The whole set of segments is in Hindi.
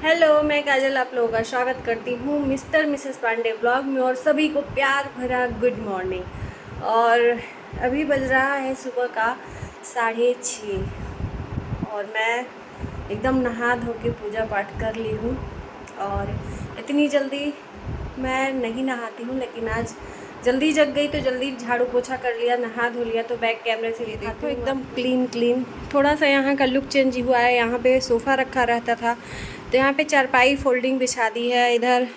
हेलो, मैं काजल आप लोगों का स्वागत करती हूँ मिस्टर मिसेस पांडे ब्लॉग में और सभी को प्यार भरा गुड मॉर्निंग। और अभी बज रहा है सुबह का 6:30 और मैं एकदम नहा धो के पूजा पाठ कर ली हूँ। और इतनी जल्दी मैं नहीं नहाती हूँ, लेकिन आज जल्दी जग गई तो जल्दी झाड़ू पोछा कर लिया, नहा धो लिया। तो बैक कैमरे से देखा तो एकदम क्लीन। थोड़ा सा यहाँ का लुक चेंज हुआ है। यहाँ पे सोफ़ा रखा रहता था तो यहाँ पे चारपाई फोल्डिंग बिछा दी है। इधर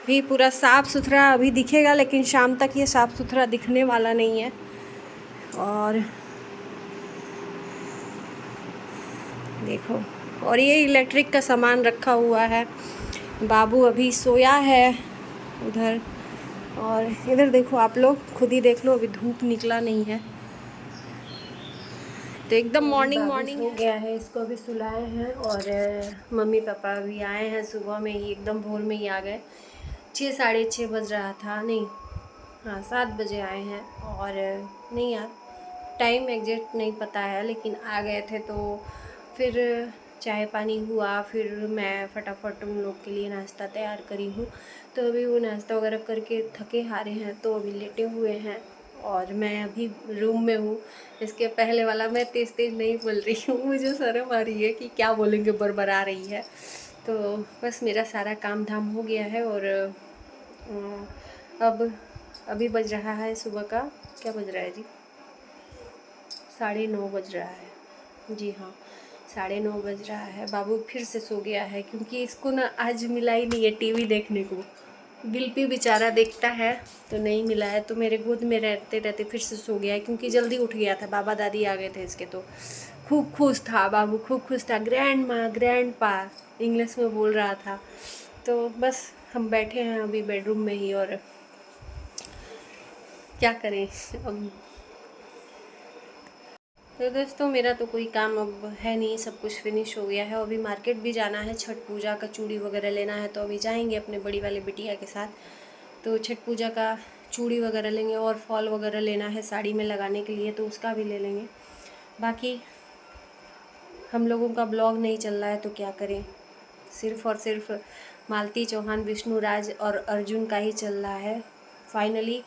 भी पूरा साफ़ सुथरा अभी दिखेगा, लेकिन शाम तक ये साफ़ सुथरा दिखने वाला नहीं है। और देखो, और ये इलेक्ट्रिक का सामान रखा हुआ है। बाबू अभी सोया है उधर। और इधर देखो, आप लोग खुद ही देख लो, अभी धूप निकला नहीं है तो एकदम मॉर्निंग हो गया है। इसको अभी सुलाए हैं और मम्मी पापा भी आए हैं सुबह में ही, एकदम भोर में ही आ गए। 6 साढ़े 6 बज रहा था, नहीं हाँ 7 बजे आए हैं। और नहीं यार, टाइम एग्जैक्ट नहीं पता है, लेकिन आ गए थे। तो फिर चाय पानी हुआ, फिर मैं फटाफट उन लोग के लिए नाश्ता तैयार करी हूँ। तो अभी वो नाश्ता वगैरह करके थके हारे हैं, तो अभी लेटे हुए हैं और मैं अभी रूम में हूँ। इसके पहले वाला मैं तेज़ तेज़ नहीं बोल रही हूँ, मुझे शर्म आ रही है कि क्या बोलेंगे, बरबरा रही है। तो बस मेरा सारा काम धाम हो गया है। और अब अभी बज रहा है सुबह का, क्या बज रहा है जी, 9:30 बज रहा है। जी हाँ, 9:30 बज रहा है। बाबू फिर से सो गया है, क्योंकि इसको ना आज मिला ही नहीं है टीवी देखने को। बिल्पी बेचारा देखता है तो नहीं मिला है, तो मेरे गोद में रहते रहते फिर से सो गया है, क्योंकि जल्दी उठ गया था। बाबा दादी आ गए थे इसके, तो खूब खुश था बाबू, खूब खुश था। ग्रैंड माँ ग्रैंड पा इंग्लिश में बोल रहा था। तो बस हम बैठे हैं अभी बेडरूम में ही, और क्या करें अब। तो दोस्तों, मेरा तो कोई काम अब है नहीं, सब कुछ फिनिश हो गया है। अभी मार्केट भी जाना है, छठ पूजा का चूड़ी वगैरह लेना है, तो अभी जाएंगे अपने बड़ी वाली बिटिया के साथ। तो छठ पूजा का चूड़ी वगैरह लेंगे, और फॉल वगैरह लेना है साड़ी में लगाने के लिए, तो उसका भी ले लेंगे। बाकी हम लोगों का ब्लॉग नहीं चल रहा है तो क्या करें, सिर्फ़ और सिर्फ मालती चौहान, विष्णु राज और अर्जुन का ही चल रहा है। फाइनली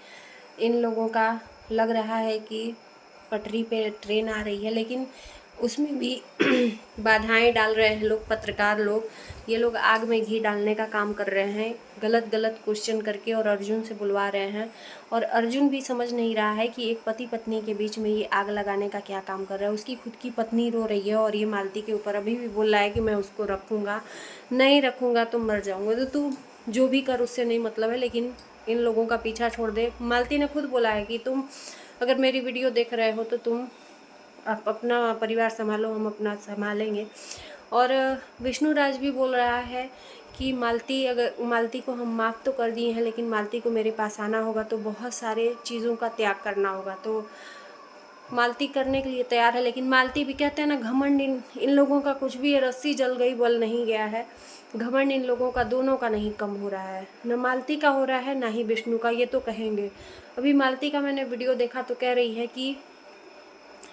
इन लोगों का लग रहा है कि पटरी पे ट्रेन आ रही है, लेकिन उसमें भी बाधाएं डाल रहे हैं लोग, पत्रकार लोग। ये लोग आग में घी डालने का काम कर रहे हैं, गलत गलत क्वेश्चन करके, और अर्जुन से बुलवा रहे हैं। और अर्जुन भी समझ नहीं रहा है कि एक पति पत्नी के बीच में ये आग लगाने का क्या काम कर रहा है। उसकी खुद की पत्नी रो रही है, और ये मालती के ऊपर अभी भी बोल रहा है कि मैं उसको रखूँगा, नहीं रखूँगा तो मर जाऊँगा। तो तू जो भी कर, उससे नहीं मतलब है, लेकिन इन लोगों का पीछा छोड़ दे। मालती ने खुद बोला है कि तुम अगर मेरी वीडियो देख रहे हो तो तुम आप अपना परिवार संभालो, हम अपना संभालेंगे। और विष्णु राज भी बोल रहा है कि मालती को हम माफ़ तो कर दिए हैं, लेकिन मालती को मेरे पास आना होगा तो बहुत सारे चीज़ों का त्याग करना होगा। तो मालती करने के लिए तैयार है, लेकिन मालती भी कहते हैं ना, घमंड इन लोगों का कुछ भी है, रस्सी जल गई बल नहीं गया है। घमंड इन लोगों का, दोनों का नहीं कम हो रहा है, न मालती का हो रहा है ना ही विष्णु का, ये तो कहेंगे। अभी मालती का मैंने वीडियो देखा तो कह रही है कि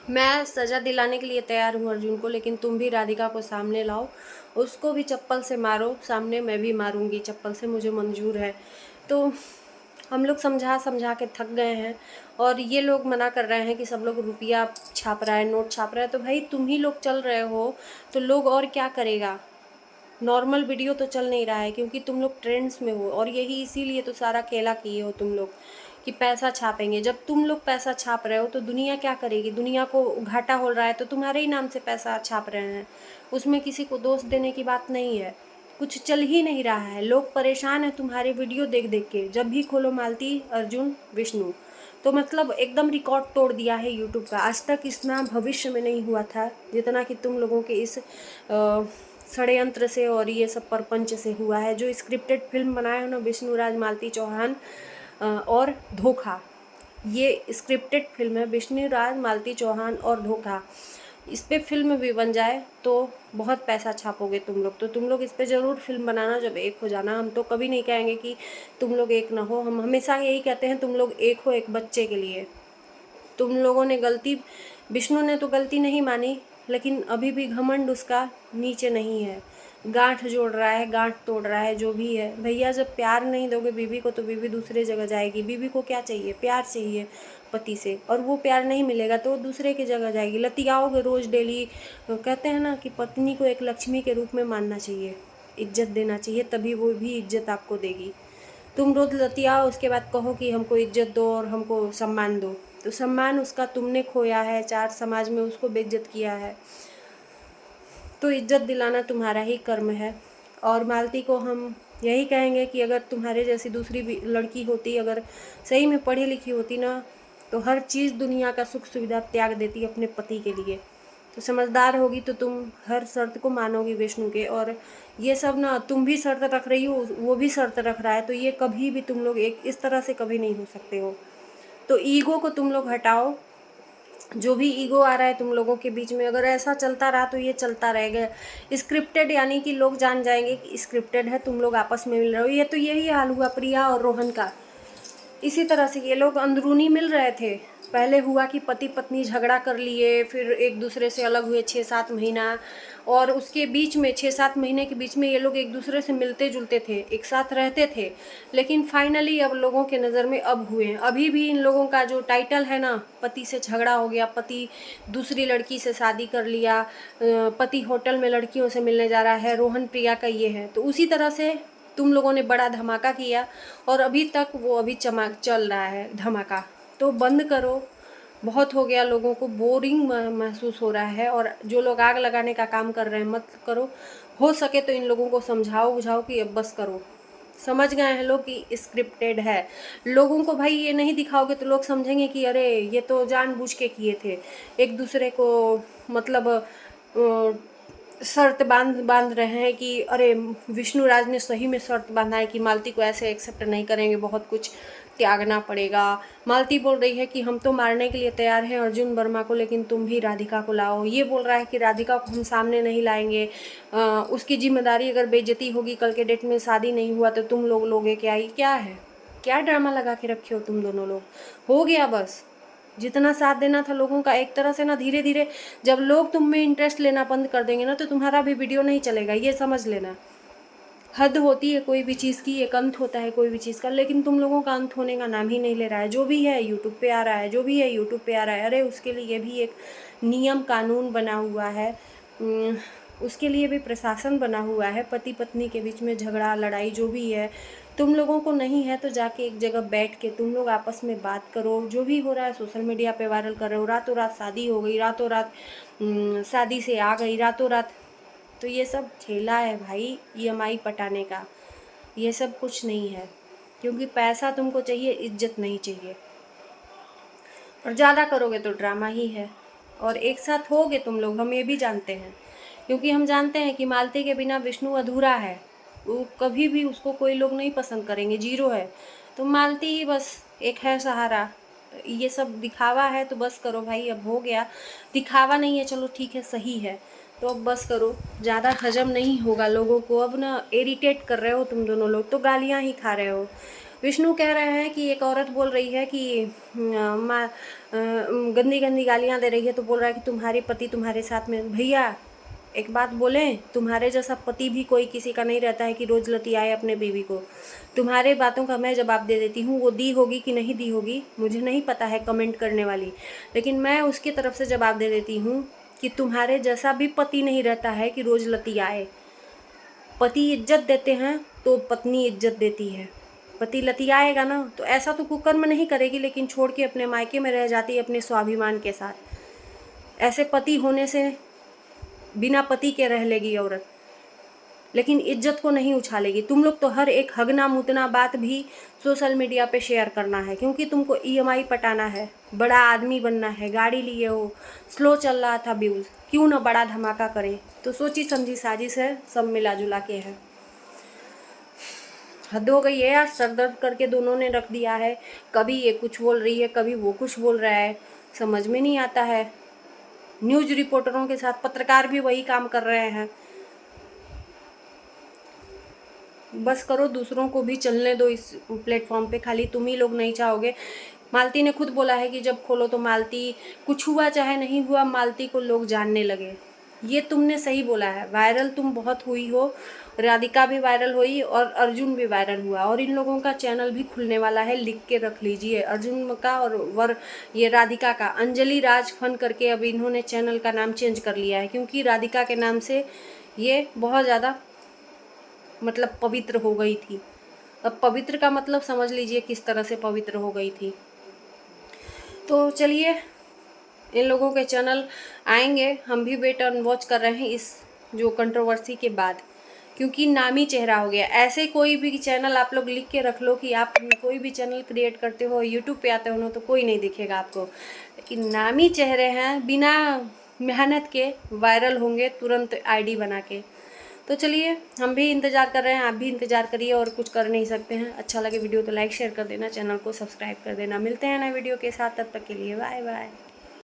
मैं सज़ा दिलाने के लिए तैयार हूँ अर्जुन को, लेकिन तुम भी राधिका को सामने लाओ, उसको भी चप्पल से मारो, सामने मैं भी मारूंगी चप्पल से, मुझे मंजूर है। तो हम लोग समझा समझा के थक गए हैं, और ये लोग मना कर रहे हैं कि सब लोग रुपया छाप रहा है, नोट छाप रहा है। तो भाई तुम ही लोग चल रहे हो तो लोग और क्या करेगा। नॉर्मल वीडियो तो चल नहीं रहा है, क्योंकि तुम लोग ट्रेंड्स में हो, और यही इसीलिए तो सारा खेला किए हो तुम लोग कि पैसा छापेंगे। जब तुम लोग पैसा छाप रहे हो तो दुनिया क्या करेगी, दुनिया को घाटा हो रहा है तो तुम्हारे ही नाम से पैसा छाप रहे हैं, उसमें किसी को दोष देने की बात नहीं है। कुछ चल ही नहीं रहा है, लोग परेशान हैं तुम्हारे वीडियो देख देख के। जब भी खोलो मालती, अर्जुन, विष्णु, तो मतलब एकदम रिकॉर्ड तोड़ दिया है यूट्यूब का। आज तक इतना भविष्य में नहीं हुआ था जितना कि तुम लोगों के इस षड्यंत्र से और ये सब परपंच से हुआ है। जो स्क्रिप्टेड फिल्म बनाए हो ना विष्णु राज, मालती चौहान और धोखा, ये स्क्रिप्टेड फिल्म है। विष्णु राज, मालती चौहान और धोखा, इस पर फिल्म भी बन जाए तो बहुत पैसा छापोगे तुम लोग। तो तुम लोग इस पर ज़रूर फिल्म बनाना, जब एक हो जाना। हम तो कभी नहीं कहेंगे कि तुम लोग एक ना हो, हम हमेशा यही कहते हैं तुम लोग एक हो, एक बच्चे के लिए। तुम लोगों ने गलती, विष्णु ने तो गलती नहीं मानी, लेकिन अभी भी घमंड उसका नीचे नहीं है। गांठ जोड़ रहा है, गांठ तोड़ रहा है, जो भी है। भैया जब प्यार नहीं दोगे बीवी को तो बीवी दूसरे जगह जाएगी। बीवी को क्या चाहिए? प्यार चाहिए पति से, और वो प्यार नहीं मिलेगा तो वो दूसरे की जगह जाएगी। लतियाओगे रोज़ डेली। कहते हैं ना कि पत्नी को एक लक्ष्मी के रूप में मानना चाहिए, इज्जत देना चाहिए, तभी वो भी इज्जत आपको देगी। तुम रोज लतियाओ, उसके बाद कहो कि हमको इज्जत दो और हमको सम्मान दो, तो सम्मान उसका तुमने खोया है, चार समाज में उसको बेइज्जत किया है, तो इज्जत दिलाना तुम्हारा ही कर्म है। और मालती को हम यही कहेंगे कि अगर तुम्हारे जैसी दूसरी भी लड़की होती, अगर सही में पढ़ी लिखी होती ना, तो हर चीज़ दुनिया का सुख सुविधा त्याग देती अपने पति के लिए। तो समझदार होगी तो तुम हर शर्त को मानोगी विष्णु के। और ये सब ना, तुम भी शर्त रख रही हो, वो भी शर्त रख रहा है, तो ये कभी भी तुम लोग एक इस तरह से कभी नहीं हो सकते हो। तो ईगो को तुम लोग हटाओ। जो भी ईगो आ रहा है तुम लोगों के बीच में, अगर ऐसा चलता रहा तो ये चलता रहेगा। स्क्रिप्टेड, यानी कि लोग जान जाएंगे कि स्क्रिप्टेड है, तुम लोग आपस में मिल रहे हो। ये तो यही हाल हुआ प्रिया और रोहन का। इसी तरह से ये लोग अंदरूनी मिल रहे थे। पहले हुआ कि पति पत्नी झगड़ा कर लिए, फिर एक दूसरे से अलग हुए 6-7 महीना, और उसके बीच में 6-7 महीने के बीच में ये लोग एक दूसरे से मिलते जुलते थे, एक साथ रहते थे। लेकिन फाइनली अब लोगों के नज़र में अब हुए। अभी भी इन लोगों का जो टाइटल है ना, पति से झगड़ा हो गया, पति दूसरी लड़की से शादी कर लिया, पति होटल में लड़कियों से मिलने जा रहा है, रोहन प्रिया का ये है। तो उसी तरह से तुम लोगों ने बड़ा धमाका किया और अभी तक वो अभी चल रहा है धमाका। तो बंद करो, बहुत हो गया। लोगों को बोरिंग महसूस हो रहा है, और जो लोग आग लगाने का काम कर रहे हैं मत करो। हो सके तो इन लोगों को समझाओ बुझाओ कि अब बस करो। समझ गए हैं लोग कि स्क्रिप्टेड है। लोगों को भाई ये नहीं दिखाओगे तो लोग समझेंगे कि अरे ये तो जानबूझ के किए थे, एक दूसरे को मतलब शर्त बांध रहे हैं कि अरे विष्णु राज ने सही में शर्त बांधा है कि मालती को ऐसे एक्सेप्ट नहीं करेंगे, बहुत कुछ त्यागना पड़ेगा। मालती बोल रही है कि हम तो मारने के लिए तैयार हैं अर्जुन वर्मा को, लेकिन तुम भी राधिका को लाओ। ये बोल रहा है कि राधिका को हम सामने नहीं लाएंगे, उसकी जिम्मेदारी, अगर बेइज्जती होगी कल के डेट में, शादी नहीं हुआ तो तुम लोग लोगे क्या? ये क्या है? क्या ड्रामा लगा के रखे हो तुम दोनों लोग? हो गया बस। जितना साथ देना था लोगों का, एक तरह से ना धीरे धीरे जब लोग तुम में इंटरेस्ट लेना बंद कर देंगे ना, तो तुम्हारा भी वीडियो नहीं चलेगा, ये समझ लेना। हद होती है कोई भी चीज़ की, एक अंत होता है कोई भी चीज़ का, लेकिन तुम लोगों का अंत होने का नाम ही नहीं ले रहा है। जो भी है यूट्यूब पे आ रहा है, जो भी है यूट्यूब पे आ रहा है। अरे उसके लिए भी एक नियम कानून बना हुआ है, उसके लिए भी प्रशासन बना हुआ है। पति पत्नी के बीच में झगड़ा लड़ाई जो भी है, तुम लोगों को नहीं है तो जाके एक जगह बैठ के तुम लोग आपस में बात करो। जो भी हो रहा है सोशल मीडिया पे वायरल कर रहे हो, रातों रात शादी हो गई, रातों रात शादी से आ गई, रातों रात, तो ये सब खेला है भाई EMI पटाने का। ये सब कुछ नहीं है, क्योंकि पैसा तुमको चाहिए, इज्जत नहीं चाहिए। और ज़्यादा करोगे तो ड्रामा ही है। और एक साथ होगे तुम लोग, हम ये भी जानते हैं, क्योंकि हम जानते हैं कि मालती के बिना विष्णु अधूरा है। वो कभी भी उसको कोई लोग नहीं पसंद करेंगे, जीरो है। तो मालती ही बस एक है सहारा। ये सब दिखावा है तो बस करो भाई, अब हो गया। दिखावा नहीं है, चलो ठीक है, सही है, तो अब बस करो। ज़्यादा हजम नहीं होगा लोगों को। अब ना इरिटेट कर रहे हो तुम दोनों लोग, तो गालियाँ ही खा रहे हो। विष्णु कह रहे हैं कि एक औरत बोल रही है कि माँ गंदी गंदी गालियाँ दे रही है, तो बोल रहा है कि तुम्हारे पति तुम्हारे साथ में। भैया एक बात बोलें, तुम्हारे जैसा पति भी कोई किसी का नहीं रहता है कि रोज़ लतियाए अपने बीवी को। तुम्हारे बातों का मैं जवाब दे देती हूँ, वो दी होगी कि नहीं दी होगी मुझे नहीं पता है, कमेंट करने वाली, लेकिन मैं उसकी तरफ से जवाब दे देती हूँ कि तुम्हारे जैसा भी पति नहीं रहता है कि रोज़ लतियाए। पति इज्जत देते हैं तो पत्नी इज्जत देती है। पति लतियाएगा ना तो ऐसा तो कुकर्म नहीं करेगी, लेकिन छोड़ के अपने मायके में रह जाती है अपने स्वाभिमान के साथ। ऐसे पति होने से बिना पति के रह लेगी औरत, लेकिन इज्जत को नहीं उछालेगी। तुम लोग तो हर एक हगना मुतना बात भी सोशल मीडिया पे शेयर करना है, क्योंकि तुमको EMI पटाना है, बड़ा आदमी बनना है, गाड़ी लिए हो, स्लो चल रहा था व्यूज़, क्यों ना बड़ा धमाका करें। तो सोची समझी साजिश है, सब मिला जुला के है। हद हो गई है यार, सर दर्द करके दोनों ने रख दिया है। कभी ये कुछ बोल रही है, कभी वो कुछ बोल रहा है, समझ में नहीं आता है। न्यूज़ रिपोर्टरों के साथ पत्रकार भी वही काम कर रहे हैं। बस करो, दूसरों को भी चलने दो इस प्लेटफॉर्म पे, खाली तुम ही लोग नहीं चाहोगे। मालती ने खुद बोला है कि जब खोलो तो मालती, कुछ हुआ चाहे नहीं हुआ, मालती को लोग जानने लगे। ये तुमने सही बोला है, वायरल तुम बहुत हुई हो, राधिका भी वायरल हुई और अर्जुन भी वायरल हुआ, और इन लोगों का चैनल भी खुलने वाला है, लिख के रख लीजिए। अर्जुन का और ये राधिका का, अंजलि राज फन करके अब इन्होंने चैनल का नाम चेंज कर लिया है, क्योंकि राधिका के नाम से ये बहुत ज़्यादा मतलब पवित्र हो गई थी। अब पवित्र का मतलब समझ लीजिए किस तरह से पवित्र हो गई थी। तो चलिए, इन लोगों के चैनल आएंगे, हम भी वेट एंड वॉच कर रहे हैं इस जो कंट्रोवर्सी के बाद, क्योंकि नामी चेहरा हो गया। ऐसे कोई भी चैनल आप लोग लिख के रख लो कि आप कोई भी चैनल क्रिएट करते हो, यूट्यूब पे आते हो ना, तो कोई नहीं दिखेगा आपको, लेकिन नामी चेहरे हैं, बिना मेहनत के वायरल होंगे तुरंत आईडी बना के। तो चलिए, हम भी इंतज़ार कर रहे हैं, आप भी इंतज़ार करिए, और कुछ कर नहीं सकते हैं। अच्छा लगे वीडियो तो लाइक शेयर कर देना, चैनल को सब्सक्राइब कर देना। मिलते हैं नए वीडियो के साथ, तब तक के लिए बाय बाय।